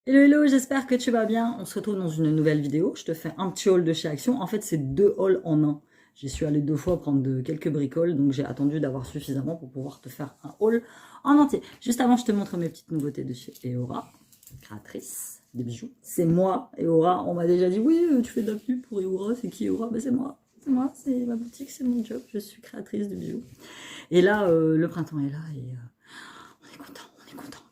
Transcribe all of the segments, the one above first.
Hello hello, j'espère que tu vas bien. On se retrouve dans une nouvelle vidéo. Je te fais un petit haul de chez Action. En fait, c'est 2 hauls en un. J'y suis allée 2 fois prendre quelques bricoles, donc j'ai attendu d'avoir suffisamment pour pouvoir te faire un haul en entier. Juste avant, je te montre mes petites nouveautés de chez Eora, créatrice des bijoux. C'est moi, Eora. On m'a déjà dit, oui, tu fais de la pub pour Eora. C'est qui Eora? Ben, c'est moi. C'est moi, c'est ma boutique, c'est mon job. Je suis créatrice de bijoux. Et là, le printemps est là et on est content.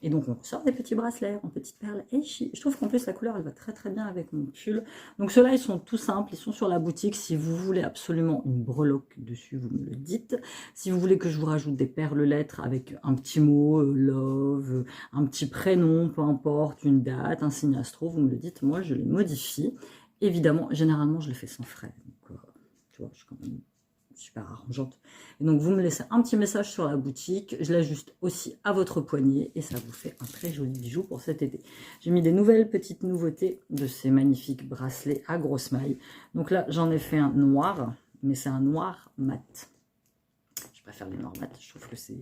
Et donc on sort des petits bracelets en petites perles. Et je trouve qu'en plus la couleur elle va très très bien avec mon pull. Donc ceux-là ils sont tout simples, ils sont sur la boutique. Si vous voulez absolument une breloque dessus, vous me le dites. Si vous voulez que je vous rajoute des perles lettres avec un petit mot, love, un petit prénom, peu importe, une date, un signe astro, vous me le dites. Moi je les modifie. Évidemment, généralement je le fais sans frais. Donc, tu vois, je suis quand même super arrangeante. Et donc vous me laissez un petit message sur la boutique, je l'ajuste aussi à votre poignet et ça vous fait un très joli bijou pour cet été. J'ai mis des nouvelles petites nouveautés de ces magnifiques bracelets à grosse maille. Donc là j'en ai fait un noir, mais c'est un noir mat. Je préfère les noirs mat, je trouve que c'est,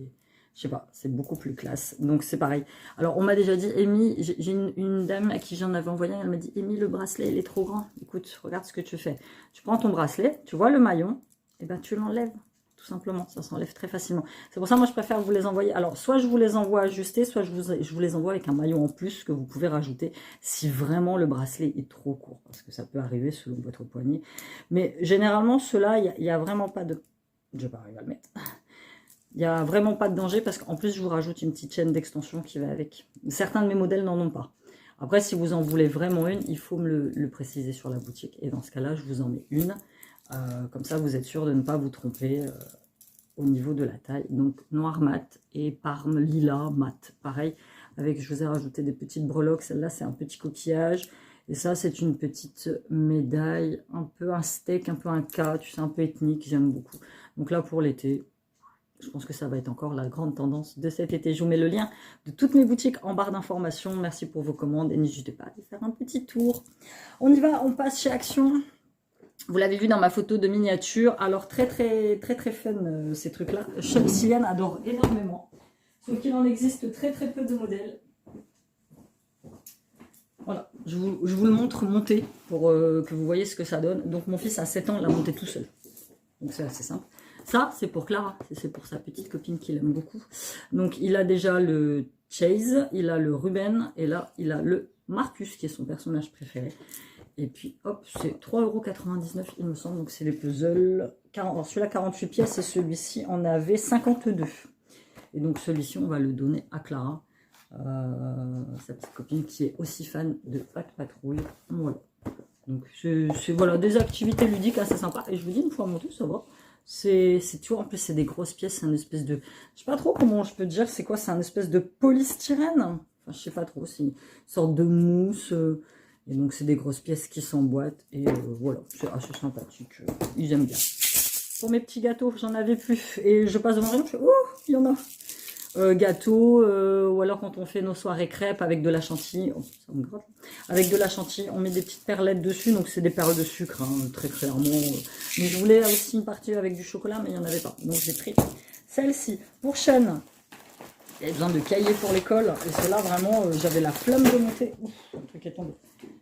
je sais pas, c'est beaucoup plus classe. Donc c'est pareil. Alors on m'a déjà dit, Amy, j'ai une dame à qui j'en avais envoyé, elle m'a dit, Amy, le bracelet il est trop grand. Écoute, regarde ce que tu fais. Tu prends ton bracelet, tu vois le maillon, et ben tu l'enlèves. Tout simplement, ça s'enlève très facilement. C'est pour ça, moi, je préfère vous les envoyer. Alors, soit je vous les envoie ajustés, soit je vous les envoie avec un maillon en plus que vous pouvez rajouter si vraiment le bracelet est trop court. Parce que ça peut arriver selon votre poignet. Mais généralement, ceux-là, il n'y a vraiment pas de... Je vais pas arriver à le mettre. Il n'y a vraiment pas de danger parce qu'en plus, je vous rajoute une petite chaîne d'extension qui va avec. Certains de mes modèles n'en ont pas. Après, si vous en voulez vraiment une, il faut me le préciser sur la boutique. Et dans ce cas-là, je vous en mets une. Comme ça, vous êtes sûr de ne pas vous tromper au niveau de la taille. Donc, noir mat et parme lilas mat. Pareil, avec, je vous ai rajouté des petites breloques. Celle-là, c'est un petit coquillage. Et ça, c'est une petite médaille, un peu un steak, un peu un K, tu sais, un peu ethnique, j'aime beaucoup. Donc là, pour l'été, je pense que ça va être encore la grande tendance de cet été. Je vous mets le lien de toutes mes boutiques en barre d'informations. Merci pour vos commandes et n'hésitez pas à aller faire un petit tour. On y va, on passe chez Action. Vous l'avez vu dans ma photo de miniature. Alors, très fun ces trucs-là. Sylviane adore énormément. Sauf qu'il en existe très peu de modèles. Voilà, je vous le montre monté pour que vous voyez ce que ça donne. Donc, mon fils à 7 ans l'a monté tout seul. Donc, c'est assez simple. Ça, c'est pour Clara. C'est pour sa petite copine qu'il aime beaucoup. Donc, il a déjà le Chase, il a le Ruben, et là, il a le Marcus, qui est son personnage préféré. Et puis, hop, c'est 3,99 €, il me semble. Donc, c'est les puzzles. Alors, celui-là, 48 pièces. Et celui-ci en avait 52. Et donc, celui-ci, on va le donner à Clara. Sa petite copine qui est aussi fan de Pat Patrouille. Voilà. Donc, c'est voilà, des activités ludiques assez sympas. Et je vous dis, une fois monté, ça va. C'est tu vois, en plus, c'est des grosses pièces. C'est un espèce de... Je sais pas trop comment je peux te dire. C'est quoi? C'est un espèce de polystyrène. Enfin, je sais pas trop. C'est une sorte de mousse... Et donc, c'est des grosses pièces qui s'emboîtent. Et voilà, c'est assez sympathique. Ils aiment bien. Pour mes petits gâteaux, j'en avais plus. Et je passe devant rien, je fais, oh, il y en a. Gâteaux, ou alors quand on fait nos soirées crêpes avec de la chantilly. Oh, ça me gratte. Avec de la chantilly, on met des petites perlettes dessus. Donc, c'est des perles de sucre, hein, très clairement. Mais je voulais aussi une partie avec du chocolat, mais il n'y en avait pas. Donc, j'ai pris celle-ci. Pour Sean, il y avait besoin de cahiers pour l'école. Et celle-là, vraiment, j'avais la flemme de monter. Ouf, un truc est tombé.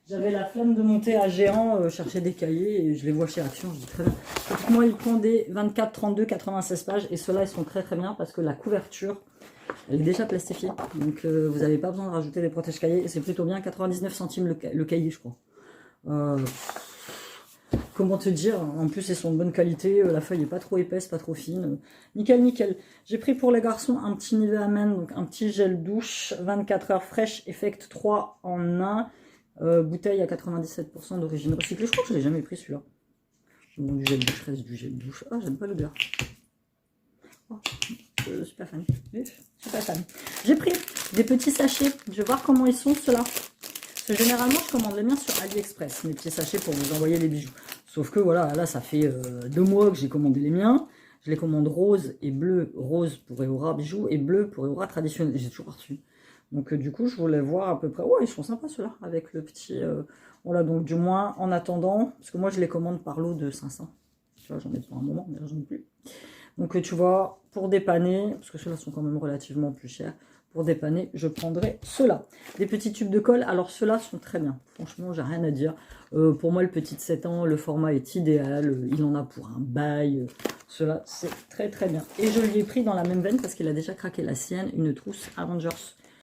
J'avais la flemme de monter à Géant, chercher des cahiers, et je les vois chez Action, je dis très bien. Donc moi, ils font des 24, 32, 96 pages, et ceux-là, ils sont très bien, parce que la couverture, elle est déjà plastifiée. Donc vous n'avez pas besoin de rajouter des protège-cahiers, et c'est plutôt bien, 99 centimes le cahier, je crois. Comment te dire, en plus elles sont de bonne qualité, la feuille est pas trop épaisse, pas trop fine, nickel nickel. J'ai pris pour les garçons un petit Nivea Men, donc un petit gel douche, 24 heures fraîche, Effect 3 en 1, bouteille à 97% d'origine recyclée. Je crois que je l'ai jamais pris celui-là. Bon, du gel douche, reste du gel douche. Ah, j'aime pas l'odeur. Oh, je suis pas fan. Je suis pas fan. J'ai pris des petits sachets. Je vais voir comment ils sont ceux-là. Parce que généralement, je commande les miens sur AliExpress, mes petits sachets pour vous envoyer les bijoux. Sauf que voilà, là, ça fait 2 mois que j'ai commandé les miens. Je les commande rose et bleu. Rose pour Eora bijoux et bleu pour Eora traditionnel. J'ai toujours reçu. Donc du coup, je voulais voir à peu près... Ouais, ils sont sympas ceux-là, avec le petit... Voilà, donc du moins, en attendant, parce que moi, je les commande par lot de 500. Tu vois, j'en ai pour un moment, mais là, j'en ai plus. Donc tu vois, pour dépanner, parce que ceux-là sont quand même relativement plus chers, pour dépanner, je prendrai ceux-là. Des petits tubes de colle, alors ceux-là sont très bien. Franchement, j'ai rien à dire. Pour moi, le petit de 7 ans, le format est idéal. Il en a pour un bail. Cela, c'est très très bien. Et je lui ai pris dans la même veine, parce qu'il a déjà craqué la sienne, une trousse Avengers.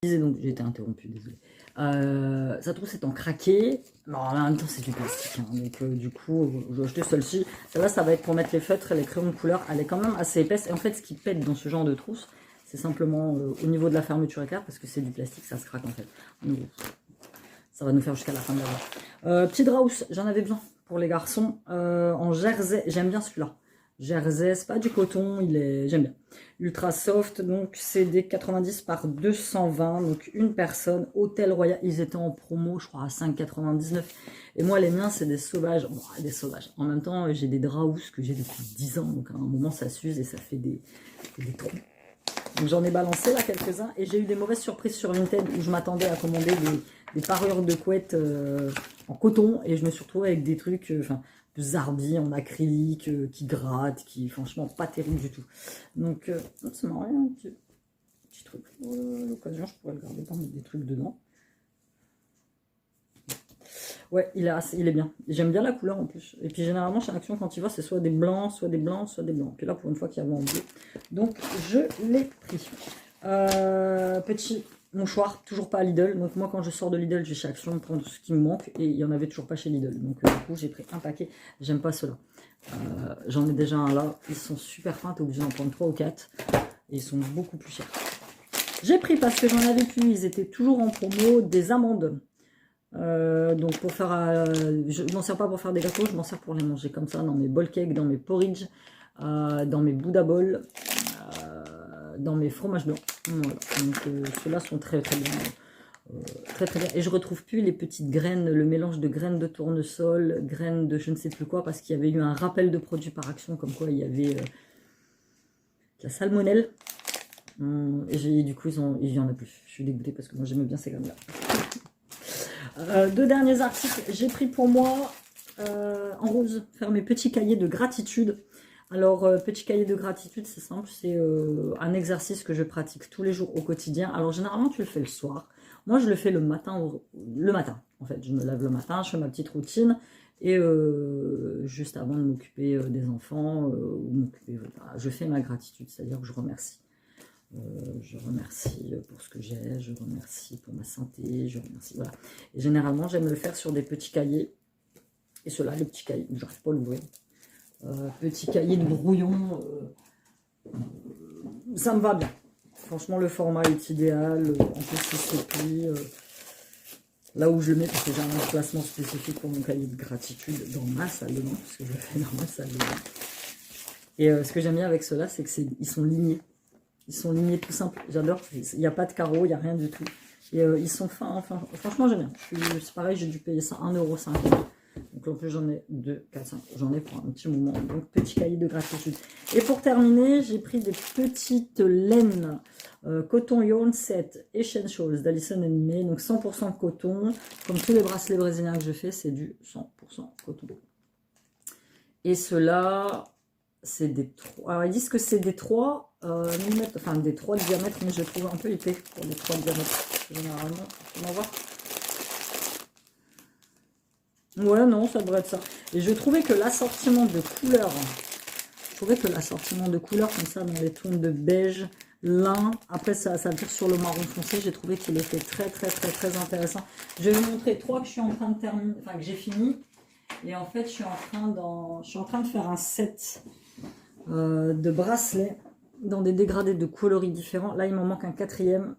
Je disais donc, j'ai été interrompue, désolé. Sa trousse étant craquée, mais en même temps c'est du plastique, hein, donc du coup je vais acheter celle-ci. Celle-là ça va être pour mettre les feutres et les crayons de couleur, elle est quand même assez épaisse. Et en fait ce qui pète dans ce genre de trousse, c'est simplement au niveau de la fermeture éclair, parce que c'est du plastique, ça se craque en fait. Donc, ça va nous faire jusqu'à la fin de la vie. Petit Draus, j'en avais besoin pour les garçons, en jersey, j'aime bien celui-là. Jersey, c'est pas du coton, j'aime bien. Ultra soft, donc c'est des 90 par 220, donc une personne, Hôtel Royal, ils étaient en promo, je crois, à 5,99. Et moi, les miens, c'est des sauvages. Bon, des sauvages. En même temps, j'ai des Draus que j'ai depuis 10 ans, donc à un moment, ça s'use et ça fait des trous. Donc j'en ai balancé là quelques-uns, et j'ai eu des mauvaises surprises sur Vinted où je m'attendais à commander des parures de couette en coton, et je me suis retrouvée avec des trucs, de zarbi en acrylique, qui grattent, qui franchement pas terrible du tout. Donc c'est marrant, un petit truc. À l'occasion, je pourrais le garder pour mettre des trucs dedans. Ouais, il est bien. J'aime bien la couleur en plus. Et puis généralement, chez Action, quand il va, c'est soit des blancs, soit des blancs, soit des blancs. Puis là, pour une fois qu'il y avait en bleu. Donc, je l'ai pris. Petit mouchoir, toujours pas à Lidl. Donc moi, quand je sors de Lidl, je vais chez Action prendre ce qui me manque. Et il n'y en avait toujours pas chez Lidl. Donc du coup, j'ai pris un paquet. J'aime pas ceux-là. J'en ai déjà un là. Ils sont super fins. T'es obligé d'en prendre 3 ou 4. Et ils sont beaucoup plus chers. J'ai pris, parce que j'en avais plus, ils étaient toujours en promo, des amandes. Donc pour faire, je m'en sers pas pour faire des gâteaux, je m'en sers pour les manger comme ça dans mes bowl cakes, dans mes porridge, dans mes Buddha balls, dans mes fromages blancs. Voilà. Donc ceux-là sont très très bien, très très bien. Et je retrouve plus les petites graines, le mélange de graines de tournesol, graines de je ne sais plus quoi, parce qu'il y avait eu un rappel de produits par Action comme quoi il y avait la salmonelle. Et du coup il y en a plus. Je suis dégoûtée parce que moi j'aimais bien ces graines là. 2 derniers articles, j'ai pris pour moi en rose, faire mes petits cahiers de gratitude. Alors, petit cahier de gratitude, c'est simple, c'est un exercice que je pratique tous les jours au quotidien. Alors, généralement, tu le fais le soir. Moi, je le fais le matin, en fait. Je me lève le matin, je fais ma petite routine. Et juste avant de m'occuper des enfants, je fais ma gratitude, c'est-à-dire que je remercie. Je remercie pour ce que j'ai, je remercie pour ma santé, je remercie, voilà. Et généralement, j'aime le faire sur des petits cahiers. Et ceux-là, les petits cahiers, je n'arrive pas à l'ouvrir. Petit cahier de brouillon, ça me va bien. Franchement, le format est idéal. En plus, il se plie. Là où je le mets, parce que j'ai un emplacement spécifique pour mon cahier de gratitude dans ma salle de bain, parce que je le fais dans ma salle de bain. Et ce que j'aime bien avec ceux-là, c'est qu'ils sont lignés. Ils sont lignés tout simple, j'adore. Il n'y a pas de carreaux, il n'y a rien du tout. Et ils sont fins, enfin, franchement j'aime bien. C'est pareil, j'ai dû payer ça 1,50 €. Donc en plus j'en ai 2, 4, 5. J'en ai pour un petit moment. Donc petit cahier de gratitude. Et pour terminer, j'ai pris des petites laines coton yarn set Essentials d'Alison May. Donc 100% coton. Comme tous les bracelets brésiliens que je fais, c'est du 100% coton. Et ceux-là, c'est des 3. Alors ils disent que c'est des 3 mm, enfin des 3 de diamètre, mais je trouve un peu épais pour les 3 de diamètre. Généralement, on va voir. Ouais, non, ça devrait être ça. Et je trouvais que l'assortiment de couleurs, comme ça, dans les tons de beige, lin, après ça tire sur le marron foncé, j'ai trouvé qu'il était très, très, très, très intéressant. Je vais vous montrer 3 que je suis en train de terminer, enfin que j'ai fini. Et en fait, je suis en train de faire un set de bracelets dans des dégradés de coloris différents. Là, il m'en manque un 4e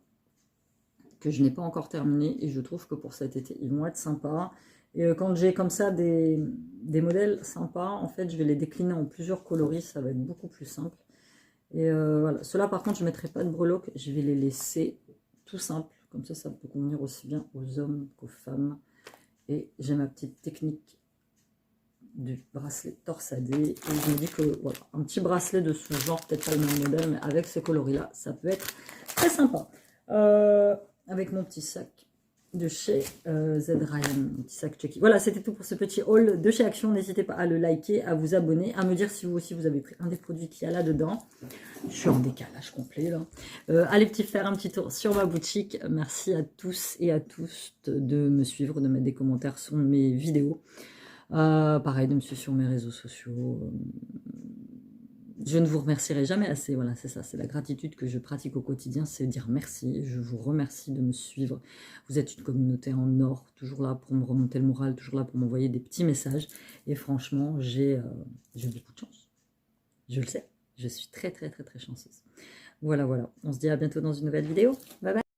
que je n'ai pas encore terminé. Et je trouve que pour cet été, ils vont être sympas. Et quand j'ai comme ça des modèles sympas, en fait, je vais les décliner en plusieurs coloris. Ça va être beaucoup plus simple. Et voilà. Ceux-là, par contre, je ne mettrai pas de breloques. Je vais les laisser tout simple. Comme ça peut convenir aussi bien aux hommes qu'aux femmes. Et j'ai ma petite technique du bracelet torsadé. Et je me dis que voilà, un petit bracelet de ce genre, peut-être pas le même modèle, mais avec ces coloris-là, ça peut être très sympa. Avec mon petit sac de chez Z Ryan, petit sac Chucky. Voilà, c'était tout pour ce petit haul de chez Action. N'hésitez pas à le liker, à vous abonner, à me dire si vous aussi vous avez pris un des produits qu'il y a là-dedans. Je suis en décalage complet là. Allez faire un petit tour sur ma boutique. Merci à tous et à tous de me suivre, de mettre des commentaires sur mes vidéos. Pareil, de me suivre sur mes réseaux sociaux. Je ne vous remercierai jamais assez, voilà, c'est ça, c'est la gratitude que je pratique au quotidien, c'est dire merci, je vous remercie de me suivre, vous êtes une communauté en or, toujours là pour me remonter le moral, toujours là pour m'envoyer des petits messages, et franchement, j'ai beaucoup de chance, je le sais, je suis très très très très chanceuse. Voilà, on se dit à bientôt dans une nouvelle vidéo, bye bye.